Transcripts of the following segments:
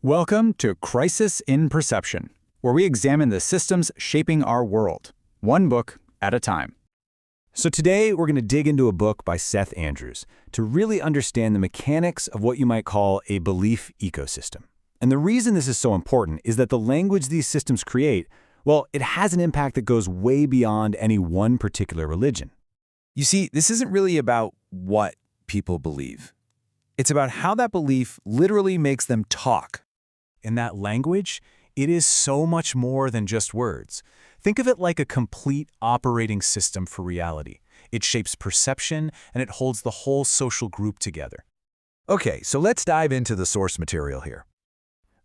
Welcome to Crisis in Perception, where we examine the systems shaping our world, one book at a time. So today we're going to dig into a book by Seth Andrews to really understand the mechanics of what you might call a belief ecosystem. And the reason this is so important is that the language these systems create, well, it has an impact that goes way beyond any one particular religion. You see, this isn't really about what people believe. It's about how that belief literally makes them talk. In that language, it is so much more than just words. Think of it like a complete operating system for reality. It shapes perception, and it holds the whole social group together. Okay, so let's dive into the source material here.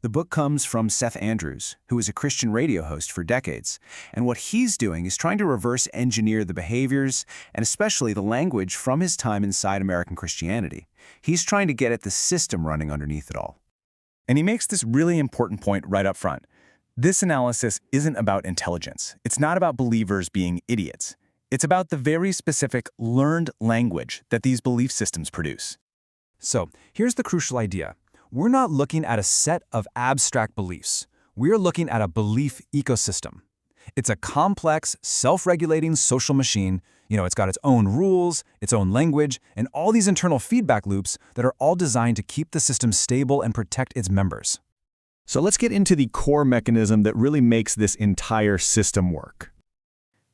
The book comes from Seth Andrews, who was a Christian radio host for decades, and what he's doing is trying to reverse engineer the behaviors and especially the language from his time inside American Christianity. He's trying to get at the system running underneath it all. And he makes this really important point right up front. This analysis isn't about intelligence. It's not about believers being idiots. It's about the very specific learned language that these belief systems produce. So here's the crucial idea. We're not looking at a set of abstract beliefs. We're looking at a belief ecosystem. It's a complex, self-regulating social machine. It's got its own rules, its own language, and all these internal feedback loops that are all designed to keep the system stable and protect its members. So let's get into the core mechanism that really makes this entire system work.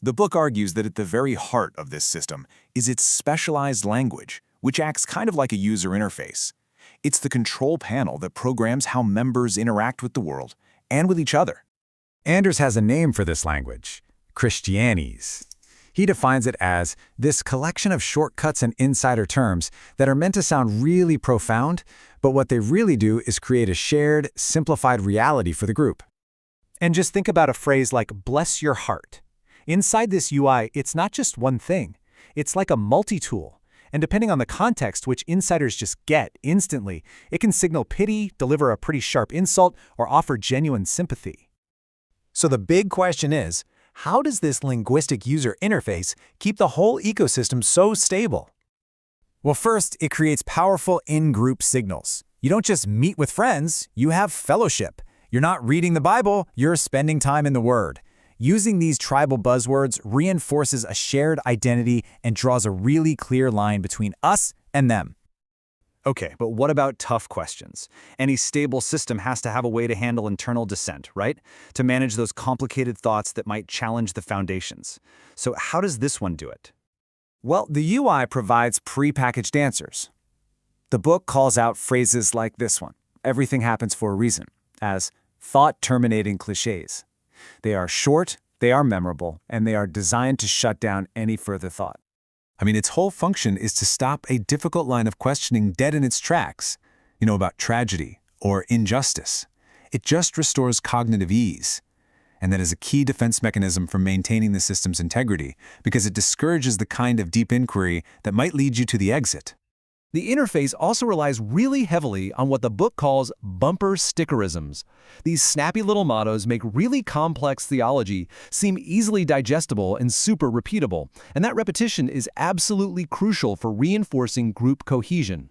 The book argues that at the very heart of this system is its specialized language, which acts kind of like a user interface. It's the control panel that programs how members interact with the world and with each other. Andrews has a name for this language, Christianese. He defines it as this collection of shortcuts and insider terms that are meant to sound really profound, but what they really do is create a shared, simplified reality for the group. And just think about a phrase like "bless your heart." Inside this UI, it's not just one thing. It's like a multi-tool. And depending on the context, which insiders just get instantly, it can signal pity, deliver a pretty sharp insult, or offer genuine sympathy. So the big question is, how does this linguistic user interface keep the whole ecosystem so stable? Well, first, it creates powerful in-group signals. You don't just meet with friends, you have fellowship. You're not reading the Bible, you're spending time in the Word. Using these tribal buzzwords reinforces a shared identity and draws a really clear line between us and them. Okay, but what about tough questions? Any stable system has to have a way to handle internal dissent, right? To manage those complicated thoughts that might challenge the foundations. So how does this one do it? Well, the UI provides pre-packaged answers. The book calls out phrases like this one, "everything happens for a reason," as thought-terminating cliches. They are short, they are memorable, and they are designed to shut down any further thought. Its whole function is to stop a difficult line of questioning dead in its tracks, about tragedy or injustice. It just restores cognitive ease. And that is a key defense mechanism for maintaining the system's integrity because it discourages the kind of deep inquiry that might lead you to the exit. The interface also relies really heavily on what the book calls bumper stickerisms. These snappy little mottos make really complex theology seem easily digestible and super repeatable, and that repetition is absolutely crucial for reinforcing group cohesion.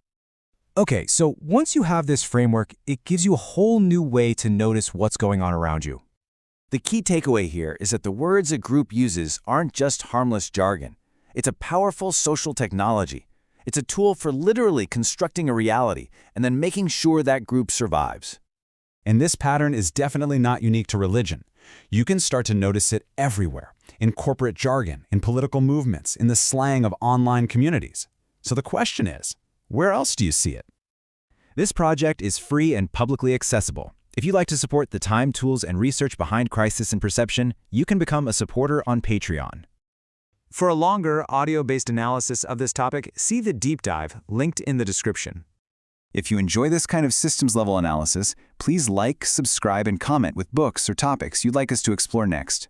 Okay, so once you have this framework, it gives you a whole new way to notice what's going on around you. The key takeaway here is that the words a group uses aren't just harmless jargon. It's a powerful social technology. It's a tool for literally constructing a reality and then making sure that group survives. And this pattern is definitely not unique to religion. You can start to notice it everywhere, in corporate jargon, in political movements, in the slang of online communities. So the question is, where else do you see it? This project is free and publicly accessible. If you'd like to support the time, tools, and research behind Crisis in Perception, you can become a supporter on Patreon. For a longer, audio-based analysis of this topic, see the deep dive linked in the description. If you enjoy this kind of systems-level analysis, please like, subscribe, and comment with books or topics you'd like us to explore next.